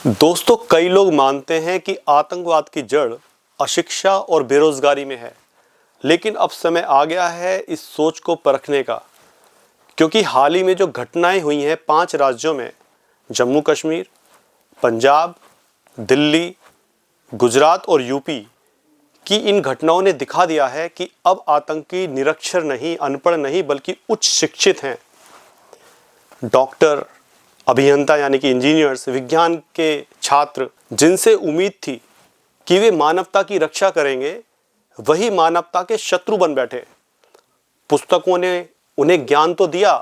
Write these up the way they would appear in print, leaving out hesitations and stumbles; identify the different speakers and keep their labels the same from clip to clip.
Speaker 1: दोस्तों, कई लोग मानते हैं कि आतंकवाद की जड़ अशिक्षा और बेरोजगारी में है, लेकिन अब समय आ गया है इस सोच को परखने का। क्योंकि हाल ही में जो घटनाएं हुई हैं 5 राज्यों में, जम्मू कश्मीर, पंजाब, दिल्ली, गुजरात और यूपी की, इन घटनाओं ने दिखा दिया है कि अब आतंकी निरक्षर नहीं, अनपढ़ नहीं, बल्कि उच्च शिक्षित हैं। डॉक्टर, अभियंता यानी कि इंजीनियर्स, विज्ञान के छात्र, जिनसे उम्मीद थी कि वे मानवता की रक्षा करेंगे, वही मानवता के शत्रु बन बैठे। पुस्तकों ने उन्हें ज्ञान तो दिया,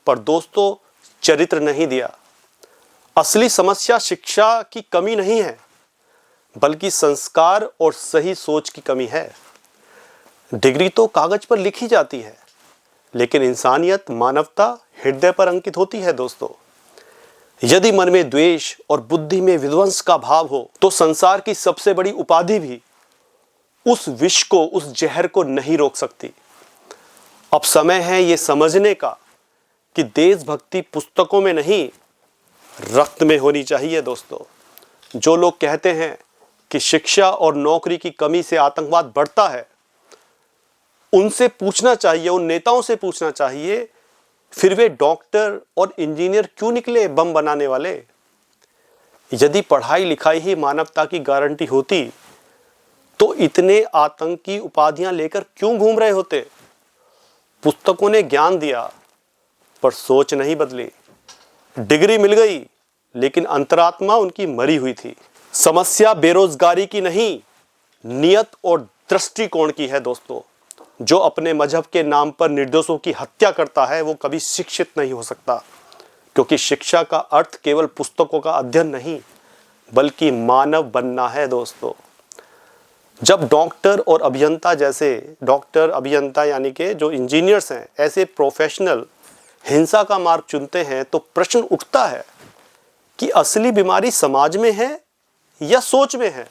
Speaker 1: पर दोस्तों चरित्र नहीं दिया। असली समस्या शिक्षा की कमी नहीं है, बल्कि संस्कार और सही सोच की कमी है। डिग्री तो कागज पर लिखी जाती है, लेकिन इंसानियत, मानवता हृदय पर अंकित होती है। दोस्तों, यदि मन में द्वेष और बुद्धि में विध्वंस का भाव हो, तो संसार की सबसे बड़ी उपाधि भी उस विष को, उस जहर को नहीं रोक सकती। अब समय है ये समझने का कि देशभक्ति पुस्तकों में नहीं, रक्त में होनी चाहिए। दोस्तों, जो लोग कहते हैं कि शिक्षा और नौकरी की कमी से आतंकवाद बढ़ता है, उनसे पूछना चाहिए, उन नेताओं से पूछना चाहिए, फिर वे डॉक्टर और इंजीनियर क्यों निकले बम बनाने वाले? यदि पढ़ाई लिखाई ही मानवता की गारंटी होती, तो इतने आतंकी उपाधियां लेकर क्यों घूम रहे होते? पुस्तकों ने ज्ञान दिया, पर सोच नहीं बदली। डिग्री मिल गई, लेकिन अंतरात्मा उनकी मरी हुई थी। समस्या बेरोजगारी की नहीं, नियत और दृष्टिकोण की है। दोस्तों, जो अपने मजहब के नाम पर निर्दोषों की हत्या करता है, वो कभी शिक्षित नहीं हो सकता। क्योंकि शिक्षा का अर्थ केवल पुस्तकों का अध्ययन नहीं, बल्कि मानव बनना है। दोस्तों, जब डॉक्टर और अभियंता जैसे, डॉक्टर अभियंता यानी कि जो इंजीनियर्स हैं, ऐसे प्रोफेशनल हिंसा का मार्ग चुनते हैं, तो प्रश्न उठता है कि असली बीमारी समाज में है या सोच में है?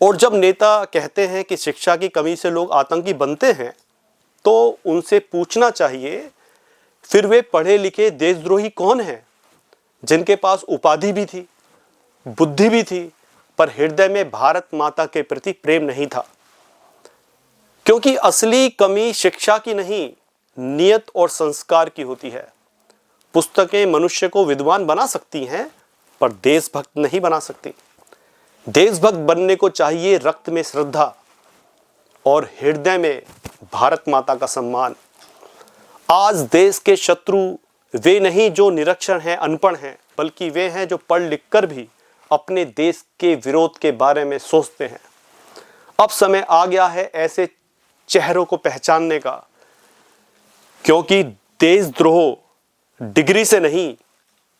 Speaker 1: और जब नेता कहते हैं कि शिक्षा की कमी से लोग आतंकी बनते हैं, तो उनसे पूछना चाहिए, फिर वे पढ़े लिखे देशद्रोही कौन हैं, जिनके पास उपाधि भी थी, बुद्धि भी थी, पर हृदय में भारत माता के प्रति प्रेम नहीं था? क्योंकि असली कमी शिक्षा की नहीं, नियत और संस्कार की होती है। पुस्तकें मनुष्य को विद्वान बना सकती हैं, पर देशभक्त नहीं बना सकती। देशभक्त बनने को चाहिए रक्त में श्रद्धा और हृदय में भारत माता का सम्मान। आज देश के शत्रु वे नहीं जो निरक्षर हैं, अनपढ़ हैं, बल्कि वे हैं जो पढ़ लिख कर भी अपने देश के विरोध के बारे में सोचते हैं। अब समय आ गया है ऐसे चेहरों को पहचानने का, क्योंकि देशद्रोह डिग्री से नहीं,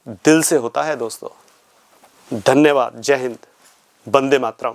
Speaker 1: दिल से होता है। दोस्तों, धन्यवाद। जय हिंद। वंदे मातरम।